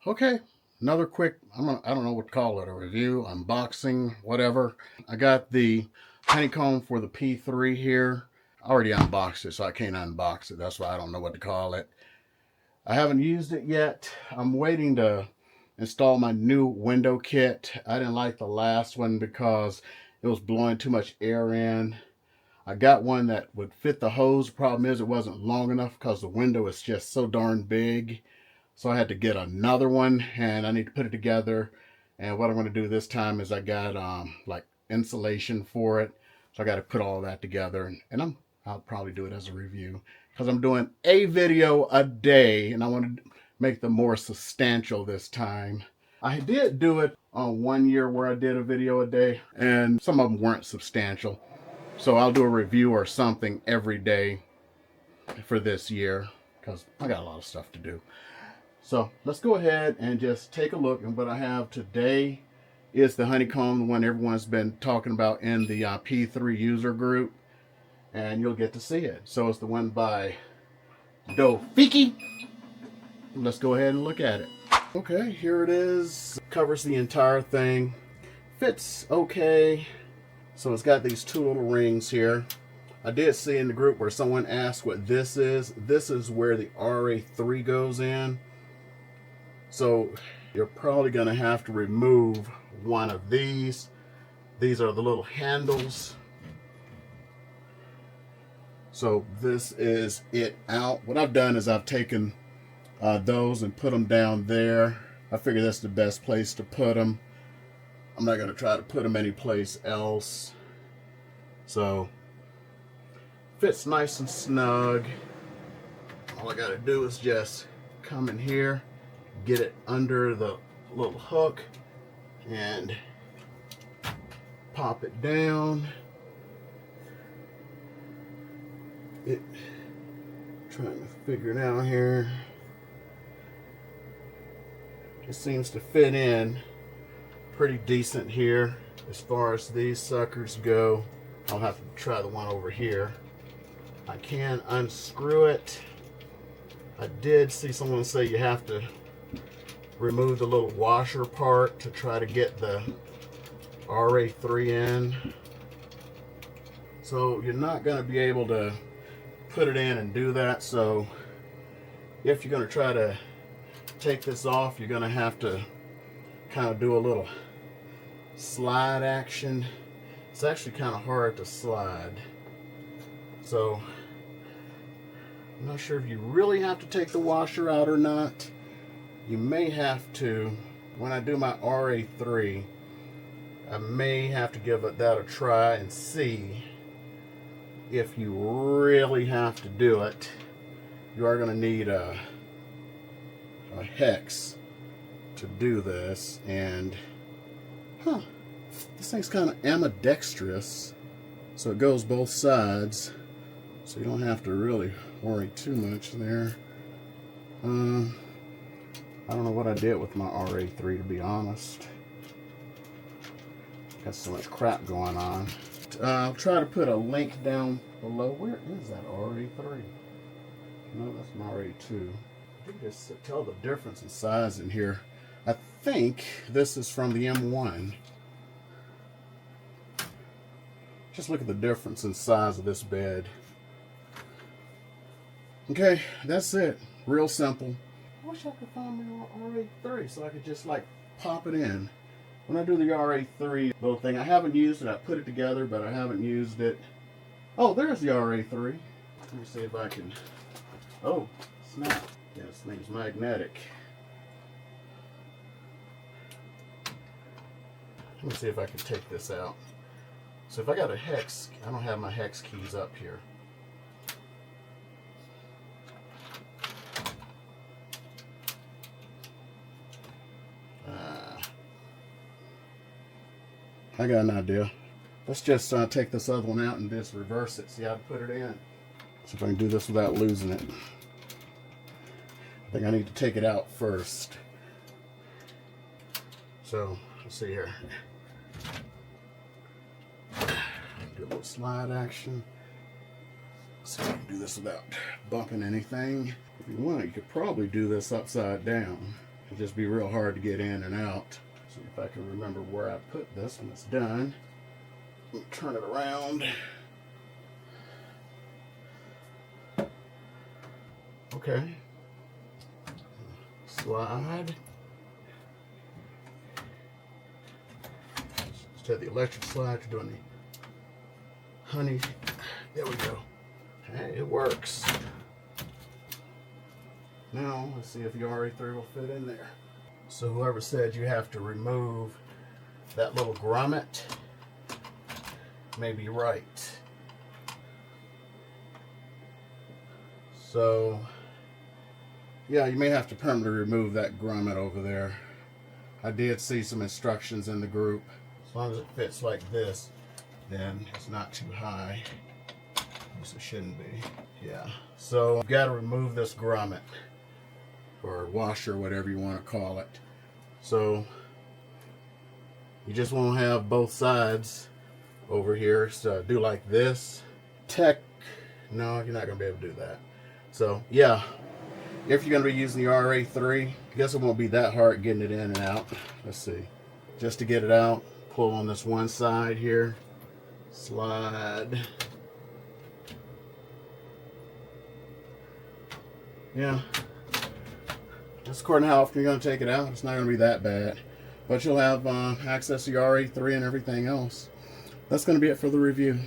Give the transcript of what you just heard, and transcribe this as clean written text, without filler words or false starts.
Okay, another quick, I don't know what to call it, a review, unboxing, whatever. I got the Honeycomb for the P3 here. I already unboxed it, so I can't unbox it. That's why I don't know what to call it. I haven't used it yet. I'm waiting to install my new window kit. I didn't like the last one because it was blowing too much air in. I got one that would fit the hose. Problem is it wasn't long enough because the window is just so darn big. So I had to get another one, and I need to put it together. And what I'm going to do this time is I got like insulation for it. So I got to put all that together, and I'll probably do it as a review because I'm doing a video a day, and I want to make them more substantial this time. I did do it on 1 year where I did a video a day, and some of them weren't substantial. So I'll do a review or something every day for this year because I got a lot of stuff to do. So let's go ahead and just take a look. And what I have today is the Honeycomb, the one everyone's been talking about in the P3 user group. And you'll get to see it. So it's the one by DoughFiki. Let's go ahead and look at it. Okay, here it is. Covers the entire thing. Fits okay. So it's got these two little rings here. I did see in the group where someone asked what this is. This is where the RA3 goes in. So you're probably going to have to remove one of these. These are the little handles. So this is it out. What I've done is I've taken those and put them down there. I figure that's the best place to put them. I'm not going to try to put them anyplace else. So fits nice and snug. All I got to do is just come in here, get it under the little hook, and pop it down. Trying to figure it out here. It seems to fit in pretty decent here as far as these suckers go. I'll have to try the one over here. I can unscrew it. I did see someone say you have to remove the little washer part to try to get the RA3 in. So you're not going to be able to put it in and do that. So if you're going to try to take this off, you're going to have to kind of do a little slide action. It's actually kind of hard to slide. So I'm not sure if you really have to take the washer out or not. You may have to. When I do my RA3, I may have to give that a try and see if you really have to do it. You are going to need a hex to do this. And this thing's kind of ambidextrous, so it goes both sides, so you don't have to really worry too much there. I don't know what I did with my RA3, to be honest. Got so much crap going on. I'll try to put a link down below. Where is that RA3? No, that's my RA2. I think just tell the difference in size in here. I think this is from the M1. Just look at the difference in size of this bed. Okay, that's it. Real simple. I wish I could find my RA3 so I could just like pop it in. When I do the RA3 little thing, I haven't used it. I put it together, but I haven't used it. Oh, there's the RA3. Let me see if I can. Oh, snap. Yeah, this thing's magnetic. Let me see if I can take this out. So if I got a hex, I don't have my hex keys up here. I got an idea. Let's just take this other one out and just reverse it. See how to put it in. See if I can do this without losing it. I think I need to take it out first. So, let's see here. Do a little slide action. Let's see if I can do this without bumping anything. If you want, you could probably do this upside down. It'd just be real hard to get in and out. See if I can remember where I put this when it's done. Turn it around. Okay. Slide. Just had the electric slide. You're doing the honey. There we go. Hey, it works. Now, let's see if the RA3 will fit in there. So whoever said you have to remove that little grommet may be right. So, yeah, you may have to permanently remove that grommet over there. I did see some instructions in the group. As long as it fits like this, then it's not too high. It shouldn't be. Yeah. So you've got to remove this grommet, or washer, whatever you want to call it. So you just won't have both sides over here. So do like this. No, you're not going to be able to do that. So yeah, if you're going to be using the RA3, I guess it won't be that hard getting it in and out. Let's see. Just to get it out, pull on this one side here, slide. Yeah, that's according to how often you're going to take it out. It's not going to be that bad, but you'll have access to your RA3 and everything else. That's going to be it for the review.